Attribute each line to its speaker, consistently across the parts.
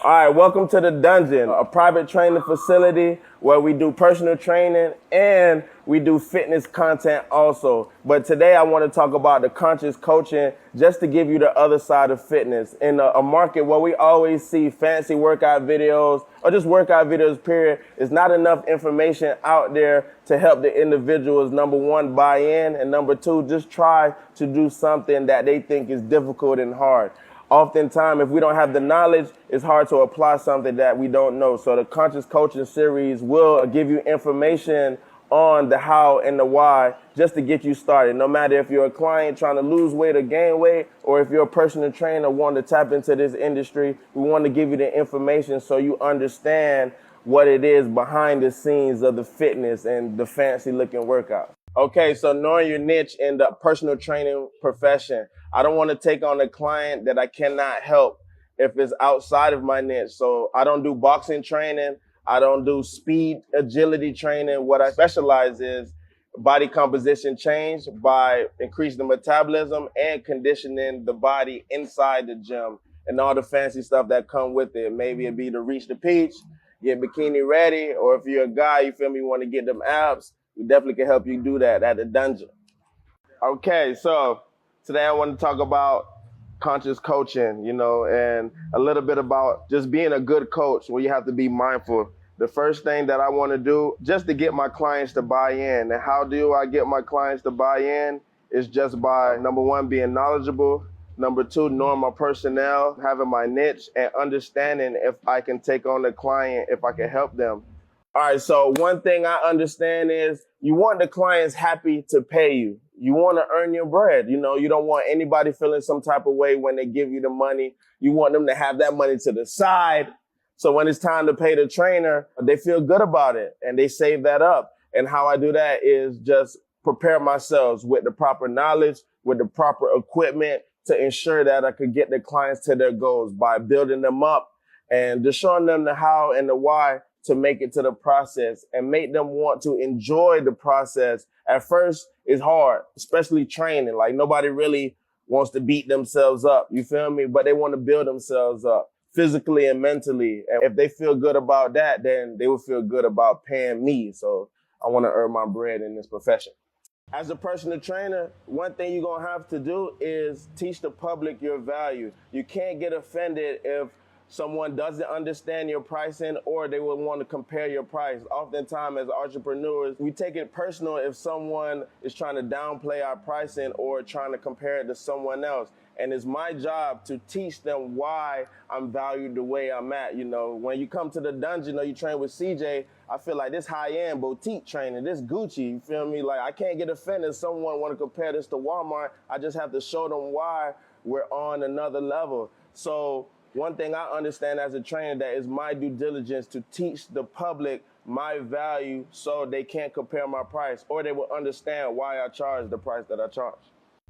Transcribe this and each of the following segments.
Speaker 1: All right, welcome to the Dungeon, a private training facility where we do personal training and we do fitness content also. But today I want to talk about the conscious coaching just to give you the other side of fitness. In a market where we always see fancy workout videos or just workout videos, period, there's not enough information out there to help the individuals, number one, buy in, and number two, just try to do something that they think is difficult and hard. Oftentimes, if we don't have the knowledge, it's hard to apply something that we don't know. So the Conscious Coaching series will give you information on the how and the why just to get you started. No matter if you're a client trying to lose weight or gain weight, or if you're a personal trainer wanting to tap into this industry, we want to give you the information so you understand what it is behind the scenes of the fitness and the fancy looking workouts. Okay, so knowing your niche in the personal training profession. I don't want to take on a client that I cannot help if it's outside of my niche. So I don't do boxing training. I don't do speed agility training. What I specialize is body composition change by increasing the metabolism and conditioning the body inside the gym and all the fancy stuff that come with it. Maybe it be to reach the peach, get bikini ready, or if you're a guy, you feel me, you want to get them abs, we definitely can help you do that at the Dungeon. Okay, so today I want to talk about conscious coaching, and a little bit about just being a good coach where you have to be mindful. The first thing that I want to do just to get my clients to buy in. And how do I get my clients to buy in? Is just by, number one, being knowledgeable. Number two, knowing my personnel, having my niche, and understanding if I can take on the client, if I can help them. All right, so one thing I understand is you want the clients happy to pay you. You want to earn your bread. You don't want anybody feeling some type of way when they give you the money. You want them to have that money to the side. So when it's time to pay the trainer, they feel good about it and they save that up. And how I do that is just prepare myself with the proper knowledge, with the proper equipment to ensure that I could get the clients to their goals by building them up and just showing them the how and the why to make it to the process and make them want to enjoy the process. At first, it's hard, especially training. Like nobody really wants to beat themselves up, you feel me? But they want to build themselves up physically and mentally. And if they feel good about that, then they will feel good about paying me. So I want to earn my bread in this profession. As a personal trainer, one thing you're going to have to do is teach the public your value. You can't get offended if someone doesn't understand your pricing or they will want to compare your price. Oftentimes as entrepreneurs, we take it personal if someone is trying to downplay our pricing or trying to compare it to someone else. And it's my job to teach them why I'm valued the way I'm at. When you come to the Dungeon or you train with CJ, I feel like this high-end boutique training, this Gucci, you feel me? Like I can't get offended if someone want to compare this to Walmart. I just have to show them why we're on another level. So one thing I understand as a trainer that is my due diligence to teach the public my value so they can't compare my price or they will understand why I charge the price that I charge.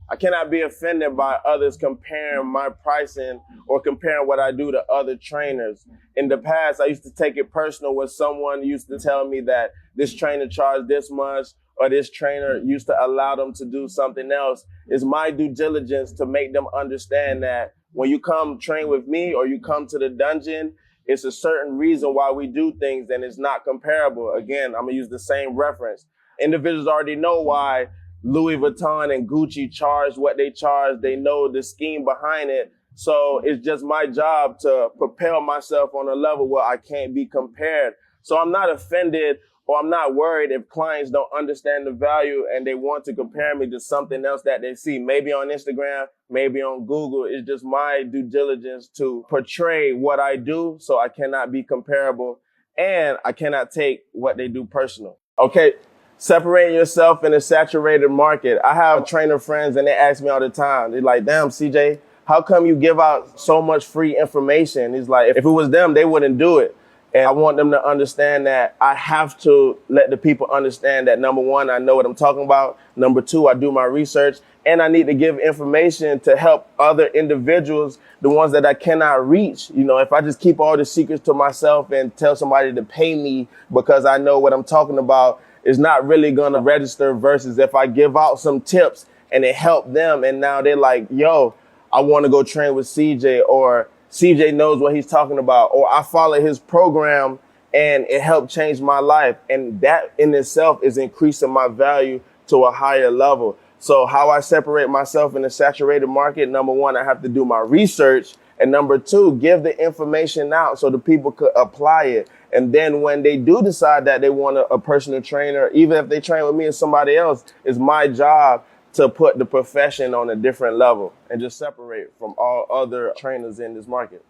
Speaker 1: I cannot be offended by others comparing my pricing or comparing what I do to other trainers. In the past, I used to take it personal when someone used to tell me that this trainer charged this much or this trainer used to allow them to do something else. It's my due diligence to make them understand that when you come train with me or you come to the Dungeon, it's a certain reason why we do things and it's not comparable. Again, I'm going to use the same reference. Individuals already know why Louis Vuitton and Gucci charge what they charge. They know the scheme behind it. So it's just my job to propel myself on a level where I can't be compared. So I'm not offended or I'm not worried if clients don't understand the value and they want to compare me to something else that they see, maybe on Instagram, maybe on Google. It's just my due diligence to portray what I do so I cannot be comparable and I cannot take what they do personal. Okay. Separating yourself in a saturated market. I have trainer friends and they ask me all the time. They're like, damn, CJ, how come you give out so much free information? It's like, if it was them, they wouldn't do it. And I want them to understand that I have to let the people understand that, number one, I know what I'm talking about. Number two, I do my research. And I need to give information to help other individuals, the ones that I cannot reach. If I just keep all the secrets to myself and tell somebody to pay me because I know what I'm talking about, it's not really going to register versus if I give out some tips and it helped them and now they're like, yo, I want to go train with CJ, or CJ knows what he's talking about, or I follow his program and it helped change my life. And that in itself is increasing my value to a higher level. So how I separate myself in the saturated market, number one, I have to do my research. And number two, give the information out so the people could apply it. And then when they do decide that they want a personal trainer, even if they train with me and somebody else, it's my job to put the profession on a different level and just separate from all other trainers in this market.